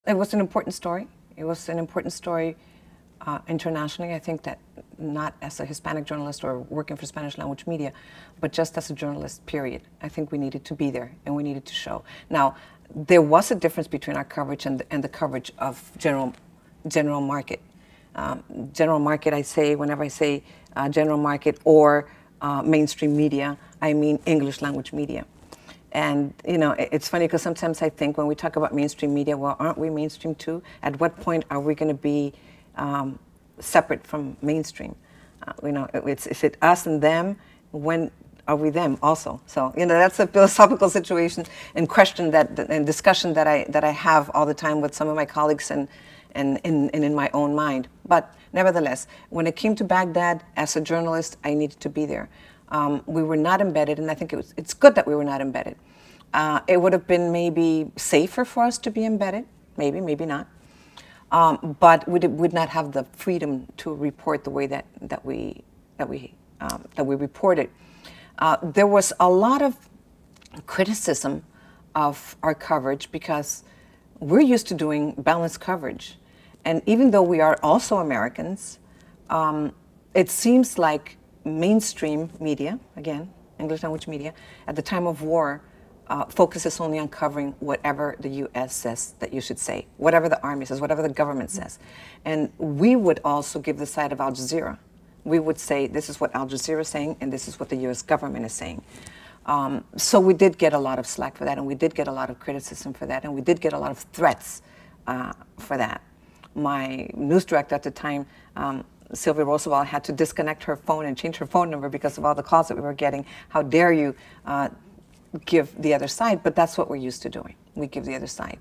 It was an important story. It was an important story internationally. I think that not as a Hispanic journalist or working for Spanish language media, but just as a journalist, period. I think we needed to be there and we needed to show. Now, there was a difference between our coverage and the coverage of general market. General market, I say, whenever I say general market or mainstream media, I mean English language media. And, you know, it's funny because sometimes I think when we talk about mainstream media, well, aren't we mainstream too? At what point are we going to be separate from mainstream? You know, is it us and them? When are we them also? So, you know, that's a philosophical situation and question and discussion that I have all the time with some of my colleagues and in my own mind. But nevertheless, when it came to Baghdad, as a journalist, I needed to be there. We were not embedded, and I think it's good that we were not embedded. It would have been maybe safer for us to be embedded, maybe not. But we would not have the freedom to report the way that we reported. There was a lot of criticism of our coverage because we're used to doing balanced coverage. And even though we are also Americans, it seems like mainstream media, again, English language media, at the time of war, focuses only on covering whatever the U.S. says that you should say, whatever the army says, whatever the government says. And we would also give the side of Al Jazeera. We would say, this is what Al Jazeera is saying, and this is what the U.S. government is saying. So we did get a lot of slack for that, and we did get a lot of criticism for that, and we did get a lot of threats for that. My news director at the time, Sylvia Roosevelt, had to disconnect her phone and change her phone number because of all the calls that we were getting. How dare you give the other side? But that's what we're used to doing. We give the other side.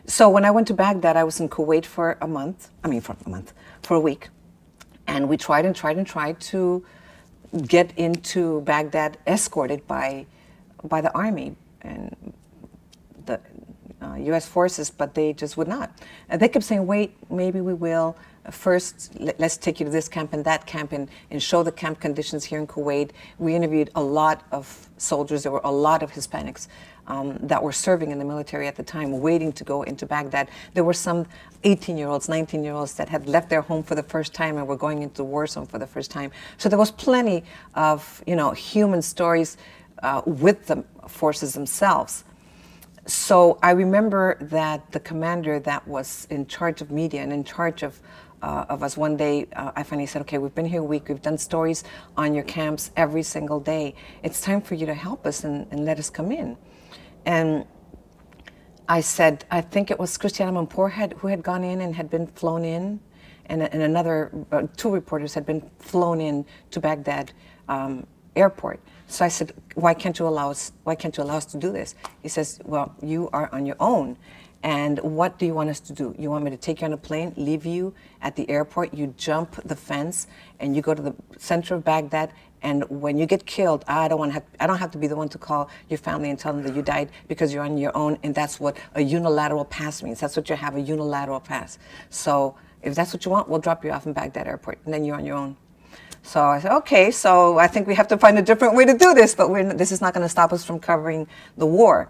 So when I went to Baghdad, I was in Kuwait for a week. And we tried to get into Baghdad escorted by the army and the U.S. forces, but they just would not. And they kept saying, wait, maybe we will. First, let's take you to this camp and that camp and show the camp conditions here in Kuwait. We interviewed a lot of soldiers. There were a lot of Hispanics that were serving in the military at the time, waiting to go into Baghdad. There were some 18-year-olds, 19-year-olds that had left their home for the first time and were going into the war zone for the first time. So there was plenty of, you know, human stories with the forces themselves. So I remember that the commander that was in charge of media and in charge of us one day, I finally said, okay, we've been here a week, we've done stories on your camps every single day. It's time for you to help us and let us come in. And I said, I think it was Christiana Mampour who had gone in and had been flown in, and another, two reporters had been flown in to Baghdad airport. So I said, why can't you allow us to do this? He says, well, you are on your own. And what do you want us to do? You want me to take you on a plane, leave you at the airport, you jump the fence, and you go to the center of Baghdad, and when you get killed, I don't have to be the one to call your family and tell them that you died because you're on your own, and that's what a unilateral pass means. That's what you have, a unilateral pass. So if that's what you want, we'll drop you off in Baghdad airport, and then you're on your own. So I said, okay, so I think we have to find a different way to do this, but this is not going to stop us from covering the war.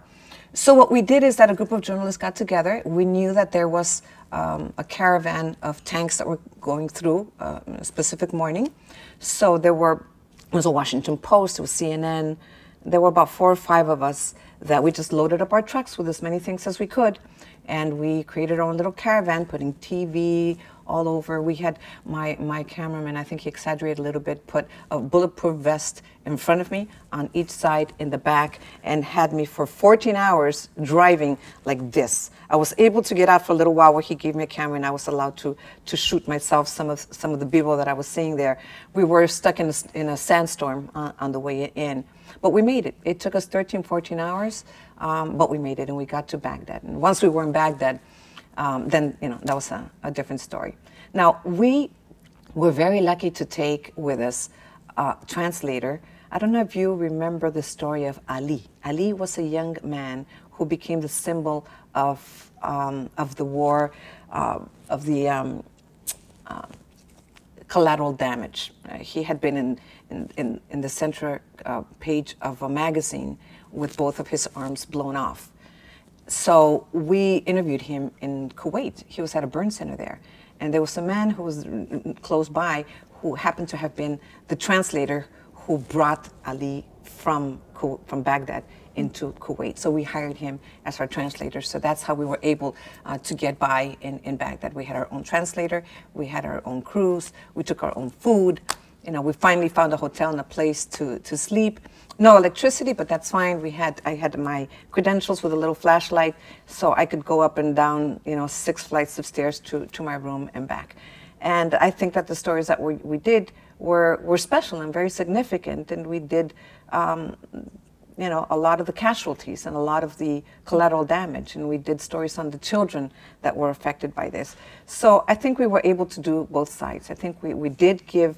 So what we did is that a group of journalists got together. We knew that there was a caravan of tanks that were going through a specific morning. So there was a Washington Post, there was CNN. There were about 4 or 5 of us that we just loaded up our trucks with as many things as we could. And we created our own little caravan, putting TV all over. We had my cameraman, I think he exaggerated a little bit, put a bulletproof vest in front of me, on each side, in the back, and had me for 14 hours driving like this. I was able to get out for a little while where he gave me a camera and I was allowed to shoot myself some of the B-roll that I was seeing there. We were stuck in a sandstorm on the way in. But we made it. It took us 13, 14 hours, but we made it and we got to Baghdad. And once we were in Baghdad, then, you know, that was a different story. Now, we were very lucky to take with us a translator. I don't know if you remember the story of Ali. Ali was a young man who became the symbol of the war, of the collateral damage. He had been in the center page of a magazine with both of his arms blown off. So we interviewed him in Kuwait. He was at a burn center there. And there was a man who was close by who happened to have been the translator who brought Ali from Baghdad into Kuwait. So we hired him as our translator. So that's how we were able to get by in Baghdad. We had our own translator, we had our own crews, we took our own food. You know, we finally found a hotel and a place to sleep. No electricity, but that's fine. I had my credentials with a little flashlight, so I could go up and down, you know, 6 flights of stairs to my room and back. And I think that the stories that we did were special and very significant, and we did, you know, a lot of the casualties and a lot of the collateral damage, and we did stories on the children that were affected by this. So I think we were able to do both sides. I think we did give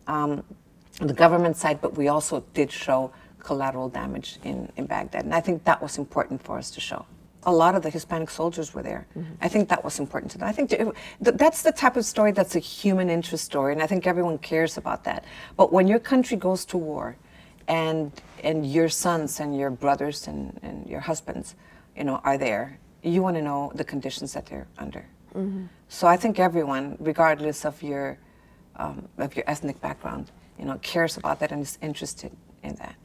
the government side, but we also did show collateral damage in Baghdad. And I think that was important for us to show. A lot of the Hispanic soldiers were there. Mm-hmm. I think that was important to them. I think that's the type of story that's a human interest story, and I think everyone cares about that. But when your country goes to war, and your sons and your brothers and your husbands, you know, are there, you want to know the conditions that they're under. Mm-hmm. So I think everyone, regardless of your ethnic background, you know, cares about that and is interested in that.